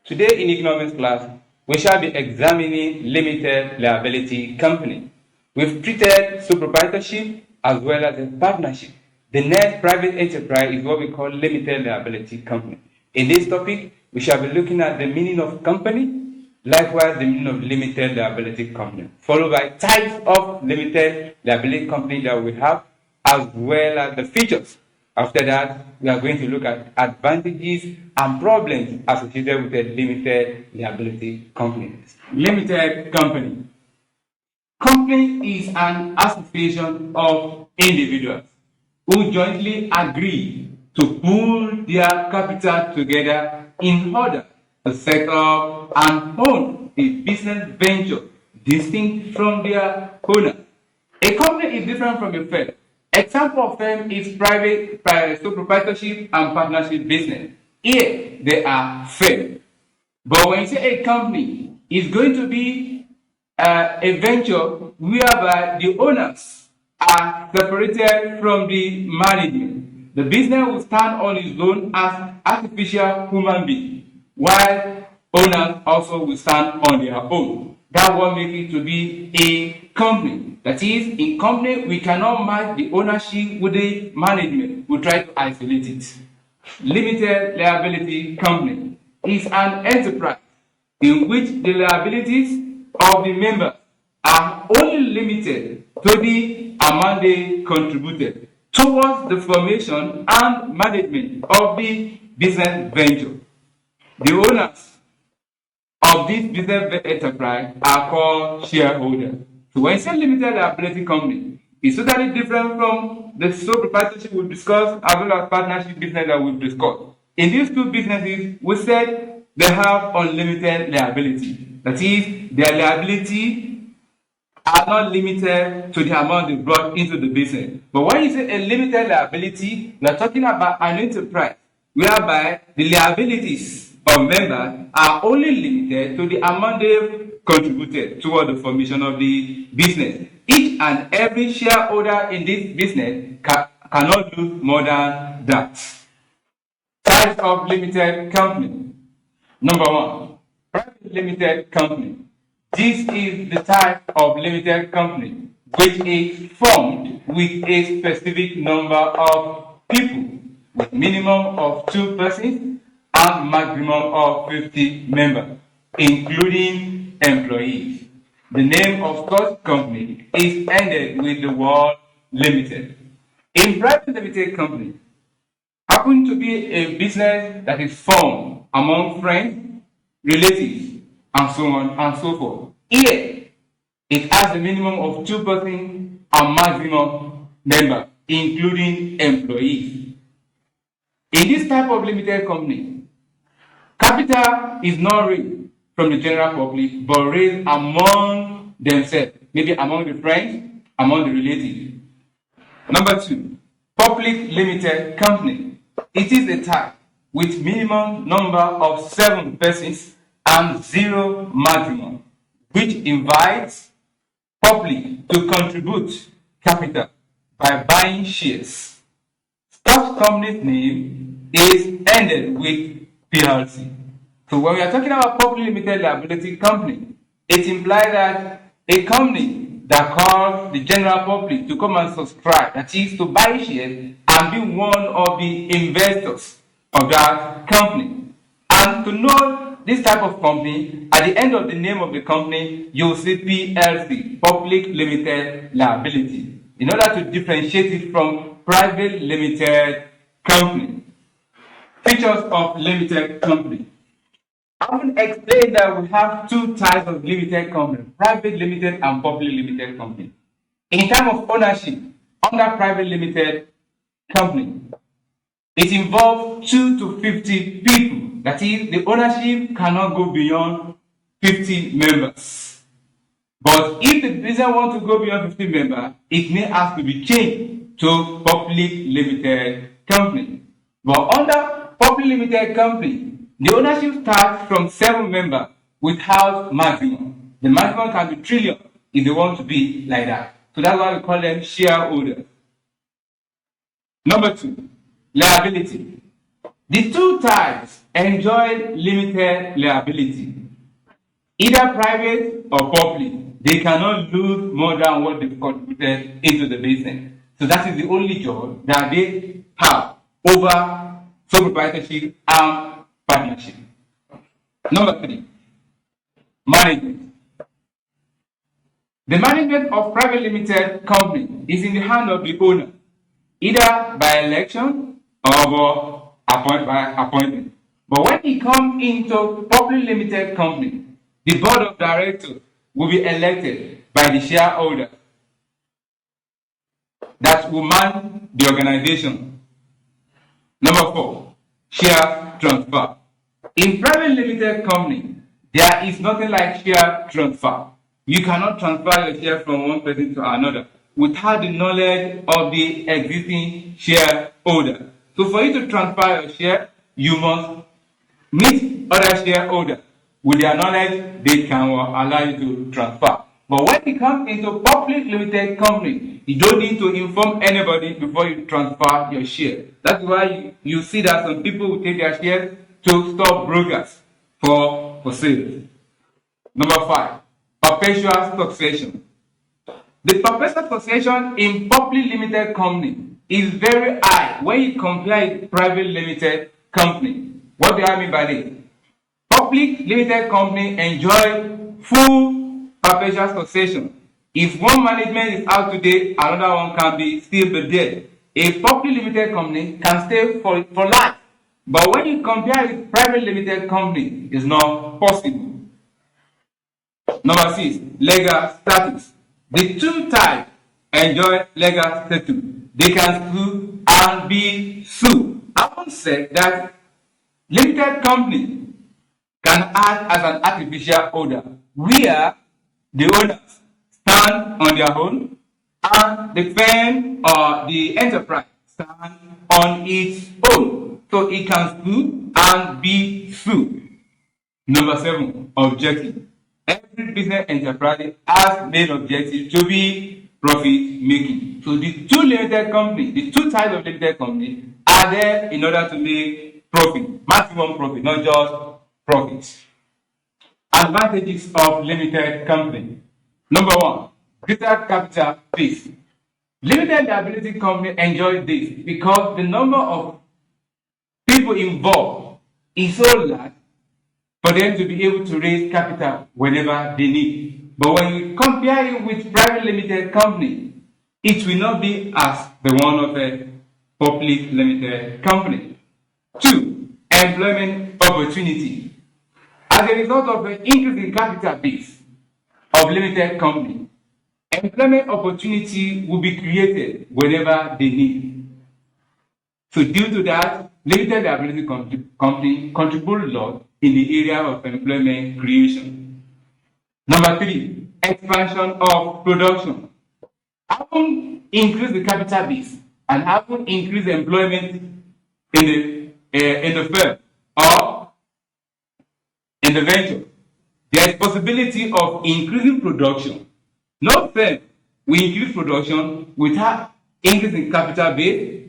Today in economics class, we shall be examining limited liability company. We've treated sole proprietorship as well as a partnership. The next private enterprise is what we call limited liability company. In this topic, we shall be looking at the meaning of company, likewise the meaning of limited liability company, followed by types of limited liability company that we have, as well as the features. After that, we are going to look at advantages and problems associated with a limited liability company. Limited company. Company is an association of individuals who jointly agree to pool their capital together in order to set up and own a business venture distinct from their owner. A company is different from a firm. Example of firm is private sole proprietorship and partnership business. Here they are firm. But when you say a company, it's going to be a venture whereby the owners are separated from the management. The business will stand on its own as artificial human being, while owners also will stand on their own. That will make it to be a company. That is, in company, we cannot match the ownership with the management. We try to isolate it. Limited liability company is an enterprise in which the liabilities of the members are only limited to the amount they contributed towards the formation and management of the business venture. The owners of this business enterprise are called shareholders. So when you say limited liability company, it's totally different from the sole proprietorship we discussed as well as partnership business that we've discussed. In these two businesses, we said they have unlimited liability. That is, their liability are not limited to the amount they brought into the business. But when you say a limited liability, we are talking about an enterprise whereby the liabilities of members are only limited to the amount they've contributed toward the formation of the business. Each and every shareholder in this business cannot lose more than that. Types of limited company. Number one, private limited company. This is the type of limited company which is formed with a specific number of people, with minimum of 2 persons and maximum of 50 members, including employees. The name of such company is ended with the word limited. In private limited company, happen to be a business that is formed among friends, relatives, and so on and so forth. Here, it has a minimum of 2 persons and maximum members, including employees. In this type of limited company, capital is not raised from the general public, but raised among themselves, maybe among the friends, among the relatives. Number 2, public limited company. It is a type with minimum number of 7 persons and 0 maximum, which invites public to contribute capital by buying shares. Such company's name is ended with PLC. So when we are talking about public limited liability company, it implies that a company that calls the general public to come and subscribe, that is to buy shares and be one of the investors of that company. And to know this type of company, at the end of the name of the company, you'll see PLC, Public Limited Liability, in order to differentiate it from private limited company. Features of limited company. I will explain that we have 2 types of limited company, private limited and public limited company. In terms of ownership, under private limited company, it involves 2 to 50 people. That is, the ownership cannot go beyond 50 members. But if the business wants to go beyond 50 members, it may have to be changed to public limited company. But under public limited company, the ownership starts from 7 members without maximum. The maximum can be trillion if they want to be like that. So that's why we call them shareholders. Number 2, liability. The two types enjoy limited liability, either private or public. They cannot lose more than what they've contributed into the business. So that is the only job that they have over sole proprietorship and partnership. Number three, management. The management of private limited company is in the hand of the owner, either by election or by appointment. But when it comes into public limited company, the board of directors will be elected by the shareholder that will man the organization. Number four, share transfer. In private limited company, there is nothing like share transfer. You cannot transfer your share from one person to another without the knowledge of the existing shareholder. So for you to transfer your share, you must meet other shareholders. With their knowledge, they can allow you to transfer. But when it comes into public limited company, you don't need to inform anybody before you transfer your share. That's why you see that some people will take their shares to stock brokers for sale. Number five, perpetual succession. The perpetual succession in public limited company is very high when you compare it with private limited company. What do I mean by this? Public limited company enjoy full perpetual succession. If one management is out today, another one can be still be there. A public limited company can stay for life. But when you compare with private limited company, it's not possible. Number six, legal status. The two types enjoy legal status. They can sue and be sued. I once said that limited company can act as an artificial owner, where the owners stand on their own and the firm or the enterprise stand on its own. So it can sue and be sued. Number seven, objective. Every business enterprise has main objective to be profit making. So the two limited company, the two types of limited company are there in order to make profit, maximum profit, not just profits. Advantages of limited company. Number one, greater capital base. Limited liability company enjoy this because the number of people involved is so large for them to be able to raise capital whenever they need. But when you compare it with private limited company, it will not be as the one of a public limited company. Two, employment opportunity. As a result of an increase in capital base of limited company, employment opportunity will be created whenever they need. So due to that, limited liability company contribute a lot in the area of employment creation. Number three, expansion of production. Having increased the capital base and having increased employment in the firm or in the venture, there is possibility of increasing production. No firm will increase production without increasing capital base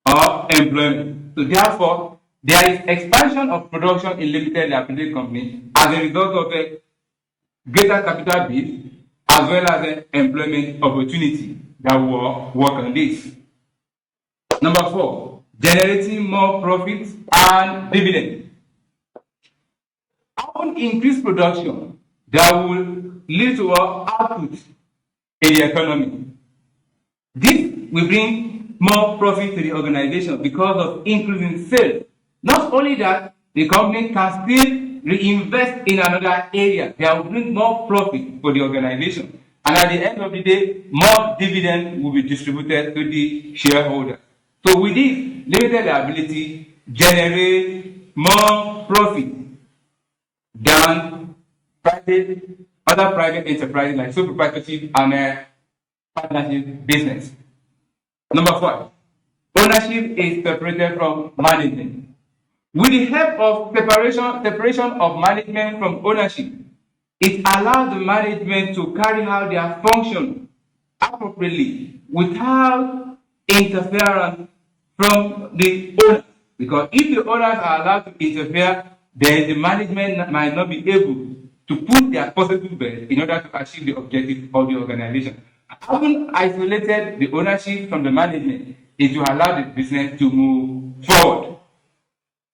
or employment. So therefore, there is expansion of production in limited liability company as a result of a greater capital base as well as an employment opportunity that will work on this. Number four, generating more profits and dividends. Having increased production that will lead to output in the economy. This will bring more profit to the organization because of increasing sales. Not only that, the company can still reinvest in another area that will bring more profit for the organization. And at the end of the day, more dividend will be distributed to the shareholder. So with this, limited liability generates more profit than other private enterprises like sole proprietorship and partnership business. Number five, ownership is separated from management. With the help of separation of management from ownership, it allows the management to carry out their function appropriately without interference from the owner. Because if the owners are allowed to interfere, then the management might not be able to put their possible best in order to achieve the objective of the organization. Having isolated the ownership from the management, it will allow the business to move forward.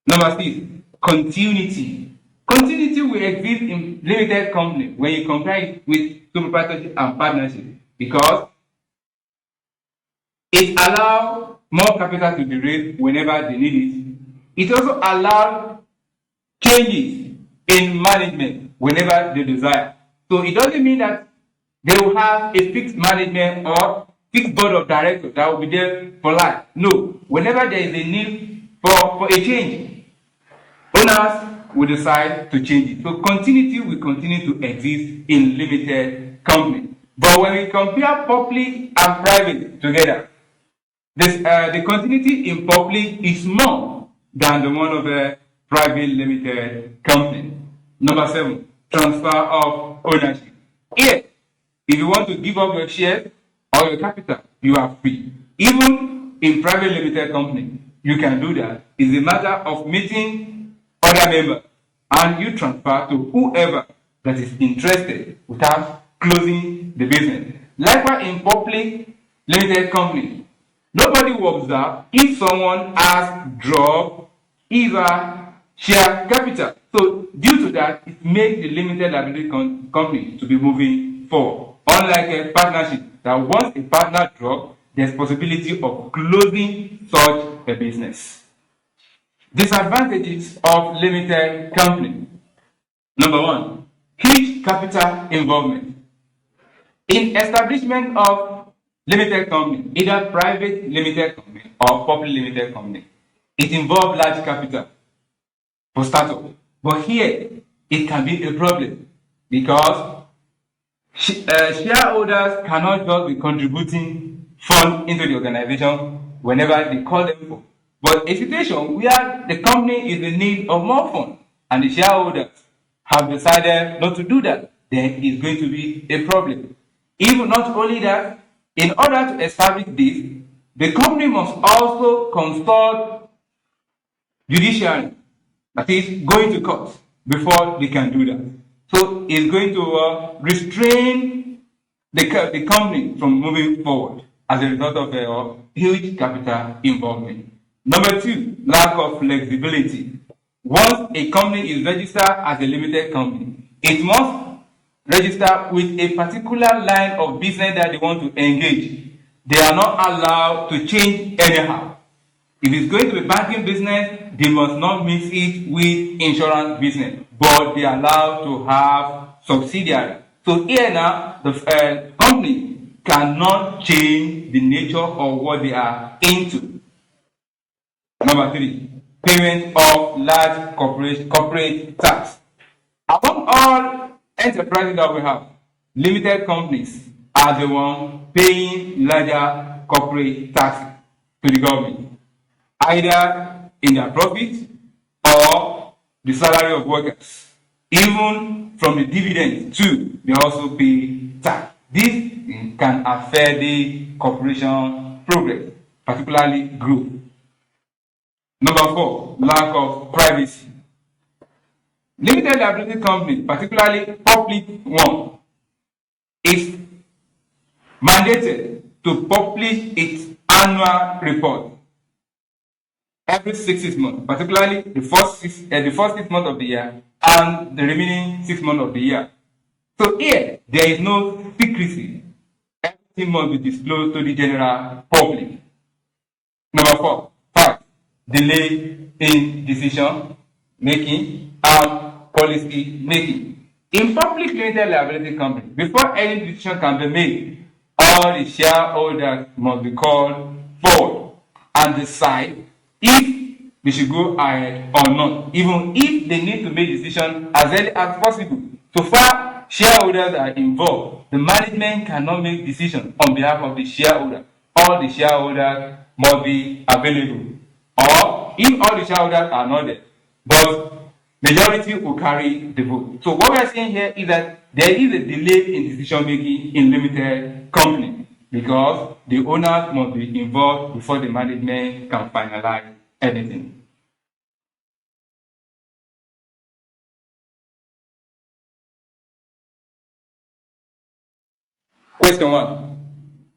Number 6, continuity. Continuity will exist in limited company when you compare it with sole proprietorship and partnership, because it allows more capital to be raised whenever they need it. It also allows changes in management whenever they desire. So it doesn't mean that they will have a fixed management or fixed board of directors that will be there for life. No, whenever there is a need for a change, owners will decide to change it. So continuity will continue to exist in limited company. But when we compare public and private together, the continuity in public is more than the one of a private limited company. Number 7, transfer of ownership. Here, if you want to give up your shares or your capital, you are free. Even in private limited company, you can do that. It's a matter of meeting other members and you transfer to whoever that is interested without closing the business. Likewise, in public limited company, nobody will observe if someone has dropped either share capital. So due to that, it makes the limited liability company to be moving forward. Unlike a partnership, that once a partner drops, there's possibility of closing such a business. Disadvantages of limited company. Number 1, huge capital involvement. In establishment of limited company, either private limited company or public limited company, it involves large capital for startup. But here, it can be a problem because shareholders cannot just be contributing funds into the organization whenever they call them for. But a situation where the company is in need of more funds and the shareholders have decided not to do that, then it's going to be a problem. Even not only that, in order to establish this, the company must also consult judiciary, that is, going to court before they can do that. So it's going to restrain the company from moving forward as a result of a huge capital involvement. Number 2, lack of flexibility. Once a company is registered as a limited company, it must register with a particular line of business that they want to engage. They are not allowed to change anyhow. If it's going to be banking business, they must not mix it with insurance business, but they are allowed to have subsidiary. So here now, the company cannot change the nature of what they are into. Number 3, payment of large corporate tax. Among all enterprises that we have, limited companies are the ones paying larger corporate tax to the government, either in their profit or the salary of workers. Even from the dividends too, they also pay tax. This can affect the corporation progress, particularly growth. Number 4, lack of privacy. Limited liability company, particularly public one, is mandated to publish its annual report every 6 months, particularly the first 6 months of the year and the remaining 6 months of the year. So here, there is no secrecy. Everything must be disclosed to the general public. Number 4, delay in decision making and policy making. In public limited liability company, before any decision can be made, all the shareholders must be called forward and decide if they should go ahead or not, even if they need to make decision as early as possible. So far, shareholders are involved. The management cannot make decisions on behalf of the shareholder. All the shareholders must be available. Or if all the shareholders are not there, but majority will carry the vote. So what we are saying here is that there is a delay in decision making in limited company because the owners must be involved before the management can finalize anything. Question 1.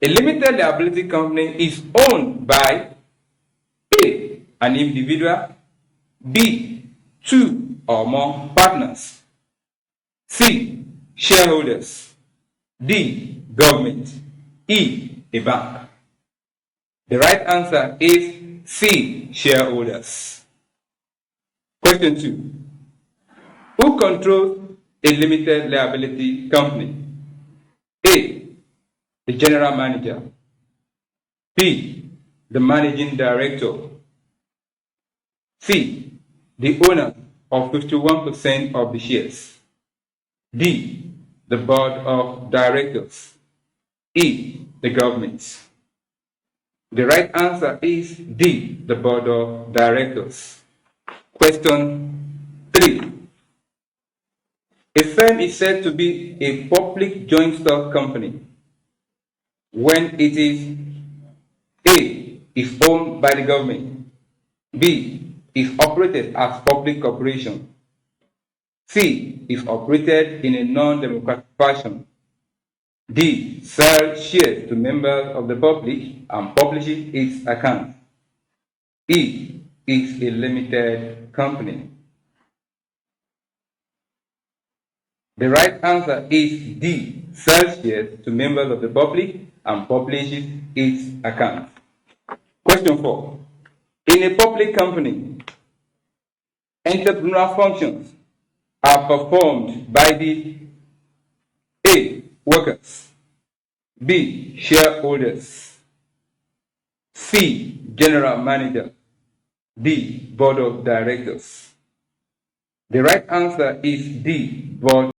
A limited liability company is owned by A, an individual, B, two or more partners, C, shareholders, D, government, E, a bank. The right answer is C, shareholders. Question 2. Who controls a limited liability company? A, the general manager, B, the managing director, C, the owner of 51% of the shares, D, the board of directors, E, the government. The right answer is D, the board of directors. Question 3. A firm is said to be a public joint stock company when it is A, is owned by the government, B, is operated as public corporation, C, is operated in a non-democratic fashion, D, sells shares to members of the public and publishes its accounts, E, is a limited company. The right answer is D, sells shares to members of the public and publishes its accounts. Question 4. In a public company, entrepreneurial functions are performed by the A, workers, B, shareholders, C, general manager, D, board of directors. The right answer is D, board